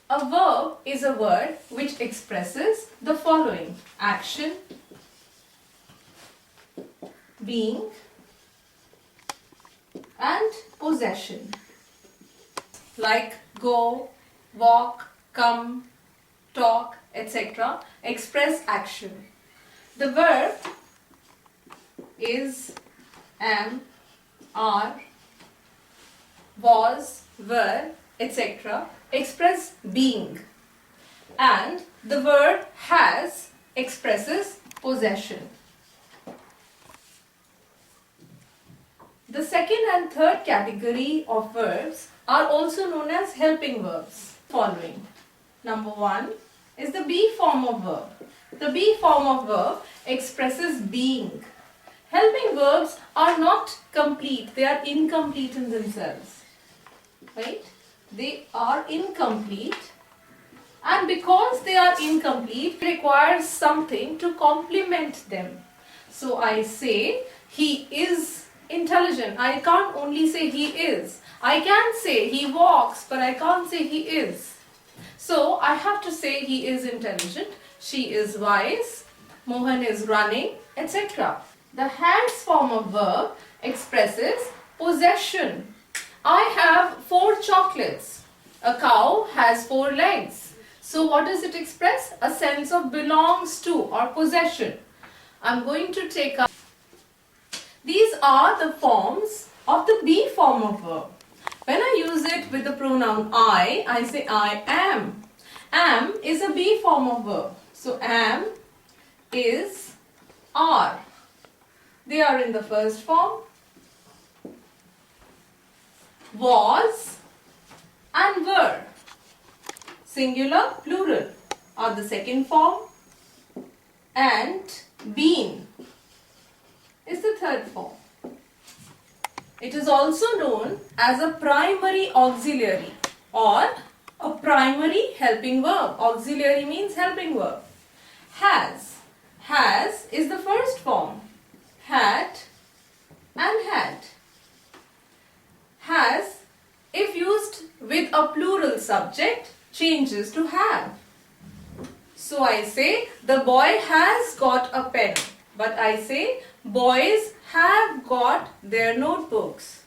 A verb is a word which expresses the following: action, being, and possession. Like go, walk, come, talk, etc. express action. The verb is, am, are, was, were, etc. express being, and the verb has expresses possession. The second and third category of verbs are also known as helping verbs. Following. Number 1 is the be form of verb. The be form of verb expresses being. Helping verbs are not complete, they are incomplete in themselves. Right? They are incomplete, and because they are incomplete, it requires something to complement them. So I say he is intelligent. I can't only say he is. I can say he walks, but I can't say he is. So I have to say he is intelligent, she is wise, Mohan is running, etc. The has form of verb expresses possession. I have 4 chocolates. A cow has 4 legs. So what does it express? A sense of belongs to or possession. I'm going to take up. These are the forms of the be form of verb. When I use it with the pronoun I say I am. Am is a be form of verb. So am, is, are. They are in the first form. Was and were, singular, plural, are the second form, and been is the third form. It is also known as a primary auxiliary or a primary helping verb. Auxiliary means helping verb. Has is the first form. Had and had. Has, if used with a plural subject, changes to have. So I say the boy has got a pen, but I say boys have got their notebooks.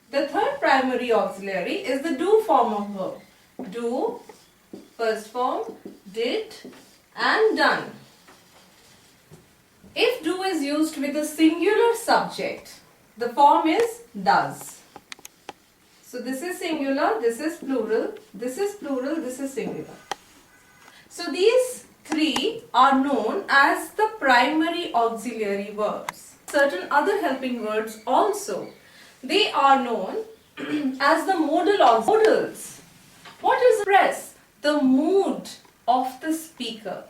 The third primary auxiliary is the do form of verb. Do, first form, did and done. If do is used with a singular subject, the form is does. So this is singular, this is plural, this is plural, this is singular. So these 3 are known as the primary auxiliary verbs. Certain other helping words also. They are known as the modal modals. What is express? The mood of the speaker.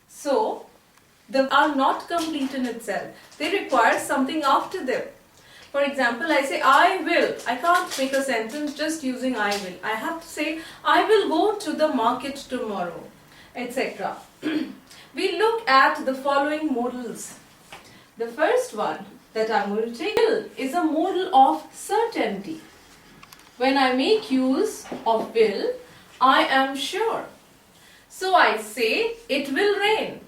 So they are not complete in itself. They require something after them. For example, I say I will. I can't make a sentence just using I will. I have to say I will go to the market tomorrow, etc. We look at the following modals. The first one that I'm going to take is a modal of certainty. When I make use of will, I am sure. So I say it will rain.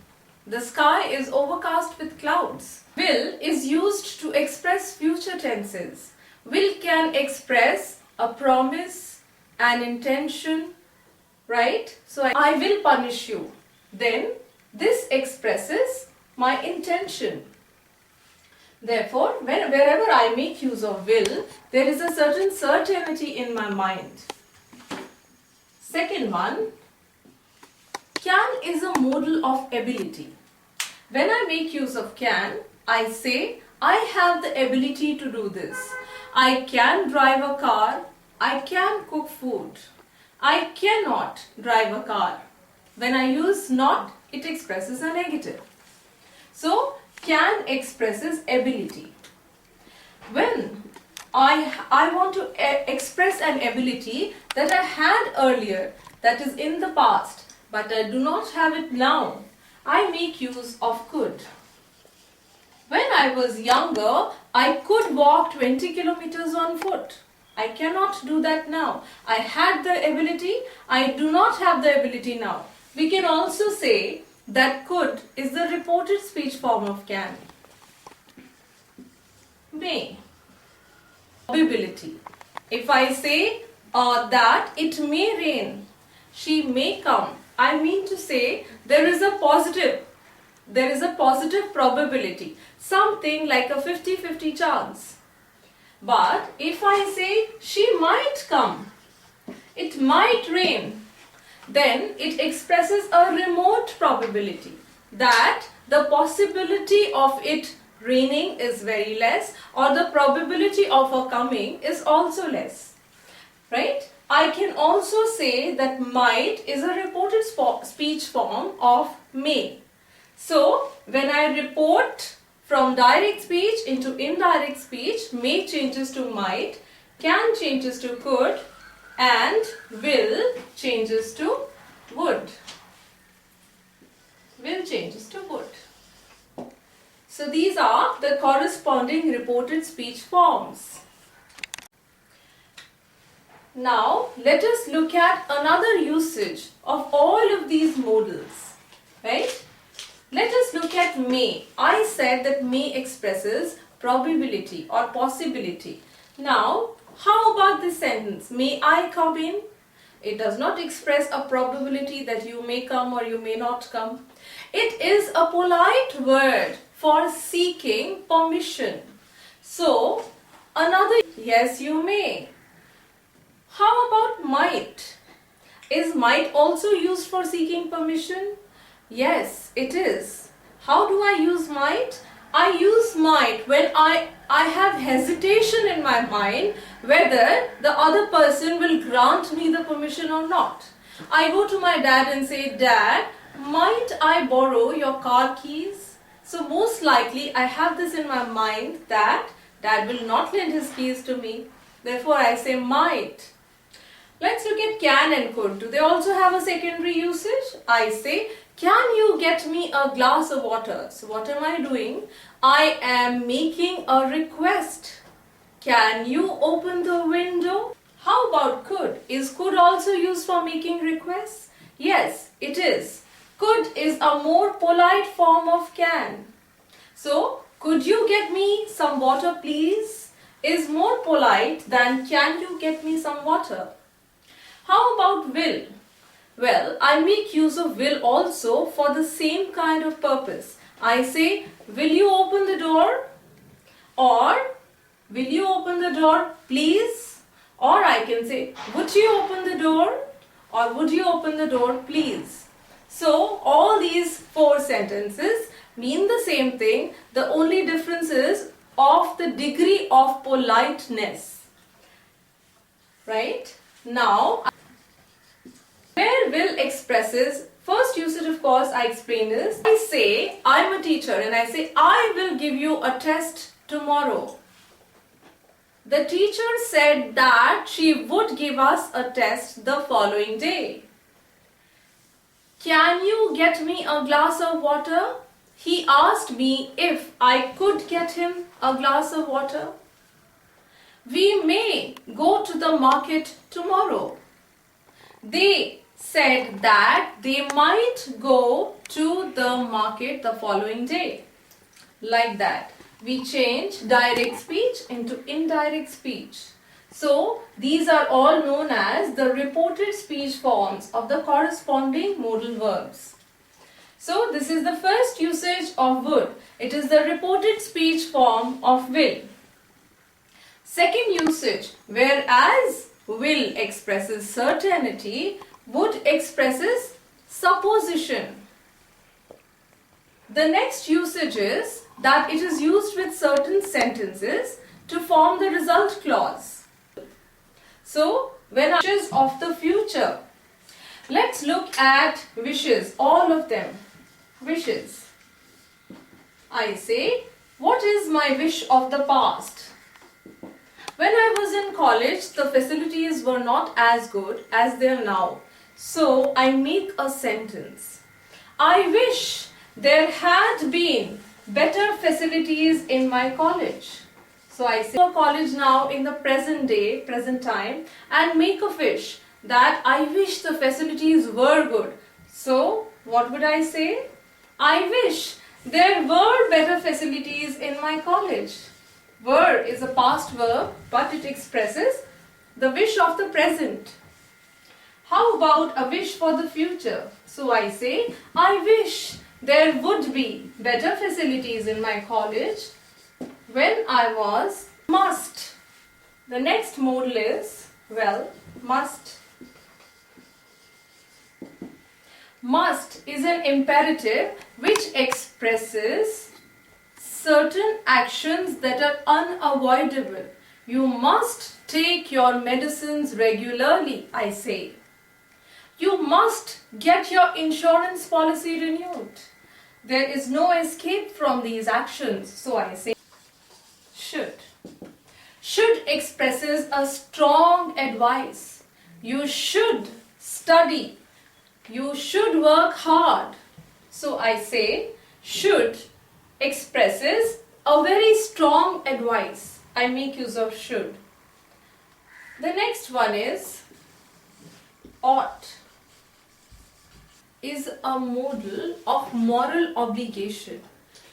The sky is overcast with clouds. Will is used to express future tenses. Will can express a promise, an intention, right? So I will punish you. Then this expresses my intention. Therefore, wherever I make use of will, there is a certain certainty in my mind. Second one, can is a modal of ability. When I make use of can, I say I have the ability to do this. I can drive a car. I can cook food. I cannot drive a car. When I use not, it expresses a negative. So, can expresses ability. When I want to express an ability that I had earlier, that is in the past, but I do not have it now, I make use of could. When I was younger, I could walk 20 kilometers on foot. I cannot do that now. I had the ability, I do not have the ability now. We can also say that could is the reported speech form of can. May. Probability. If I say that it may rain, she may come, I mean to say there is a positive probability, something like a 50-50 chance. But if I say she might come, it might rain, then it expresses a remote probability that the possibility of it raining is very less, or the probability of her coming is also less, right? I can also say that might is a reported speech form of may. So when I report from direct speech into indirect speech, may changes to might, can changes to could, and will changes to would. Will changes to would. So these are the corresponding reported speech forms. Now let us look at another usage of all of these modals, right? Let us look at may. I said that may expresses probability or possibility. Now, how about this sentence? May I come in? It does not express a probability that you may come or you may not come. It is a polite word for seeking permission. So, another, yes, you may. How about might? Is might also used for seeking permission? Yes, it is. How do I use might? I use might when I have hesitation in my mind whether the other person will grant me the permission or not. I go to my dad and say, Dad, might I borrow your car keys? So most likely I have this in my mind that Dad will not lend his keys to me. Therefore I say might. Let's look at can and could. Do they also have a secondary usage? I say, can you get me a glass of water? So what am I doing? I am making a request. Can you open the window? How about could? Is could also used for making requests? Yes, it is. Could is a more polite form of can. So, could you get me some water please? Is more polite than can you get me some water? How about will? Well, I make use of will also for the same kind of purpose. I say, will you open the door? Or, will you open the door please? Or I can say, would you open the door? Or would you open the door please? So, all these four sentences mean the same thing. The only difference is of the degree of politeness. Right? Now, where will expresses, first usage of course I explain is, I say I'm a teacher and I say I will give you a test tomorrow. The teacher said that she would give us a test the following day. Can you get me a glass of water? He asked me if I could get him a glass of water. We may go to the market tomorrow. They said that they might go to the market the following day. Like that. We change direct speech into indirect speech. So, these are all known as the reported speech forms of the corresponding modal verbs. So, this is the first usage of would. It is the reported speech form of will. Second usage, whereas will expresses certainty, would expresses supposition. The next usage is that it is used with certain sentences to form the result clause. So, when wishes of the future, let's look at wishes, all of them. Wishes. I say, what is my wish of the past? When I was in college, the facilities were not as good as they are now. So, I make a sentence. I wish there had been better facilities in my college. So I say to college now in the present day, present time, and make a wish that I wish the facilities were good. So what would I say? I wish there were better facilities in my college. Were is a past verb, but it expresses the wish of the present. How about a wish for the future? So I say, I wish there would be better facilities in my college when I was must. The next modal is, well, must. Must is an imperative which expresses certain actions that are unavoidable. You must take your medicines regularly, I say. You must get your insurance policy renewed. There is no escape from these actions, so I say should. Should expresses a strong advice. You should study. You should work hard. So I say should expresses a very strong advice. I make use of should. The next one is ought. Is a modal of moral obligation.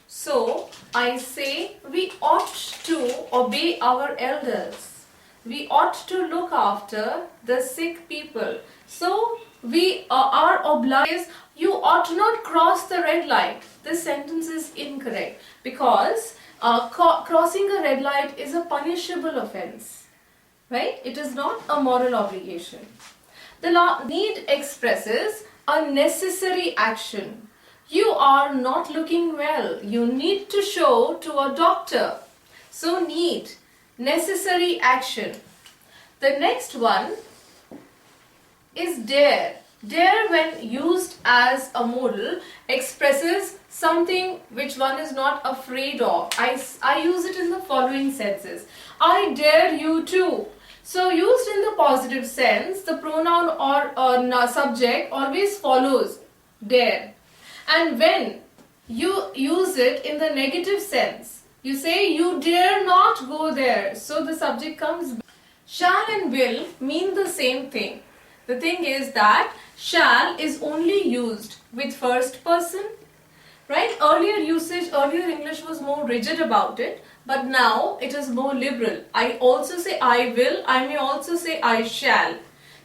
So I say we ought to obey our elders. We ought to look after the sick people. So we are obliged. You ought not cross the red light. This sentence is incorrect because crossing a red light is a punishable offense. Right? It is not a moral obligation. The need expresses a necessary action. You are not looking well. You need to show to a doctor. So need, necessary action. The next one is dare. Dare, when used as a modal, expresses something which one is not afraid of. I use it in the following senses. I dare you to. So used in the positive sense, the pronoun or subject always follows dare. And when you use it in the negative sense, you say you dare not go there. So the subject comes back. Shall and will mean the same thing. The thing is that shall is only used with first person. Right? Earlier English was more rigid about it, but now it is more liberal. I also say I will, I may also say I shall.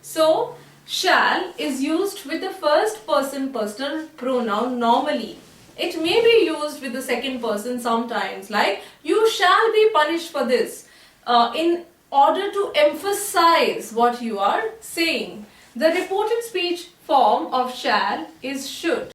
So, shall is used with the first person personal pronoun normally. It may be used with the second person sometimes, like you shall be punished for this, in order to emphasize what you are saying. The reported speech form of shall is should.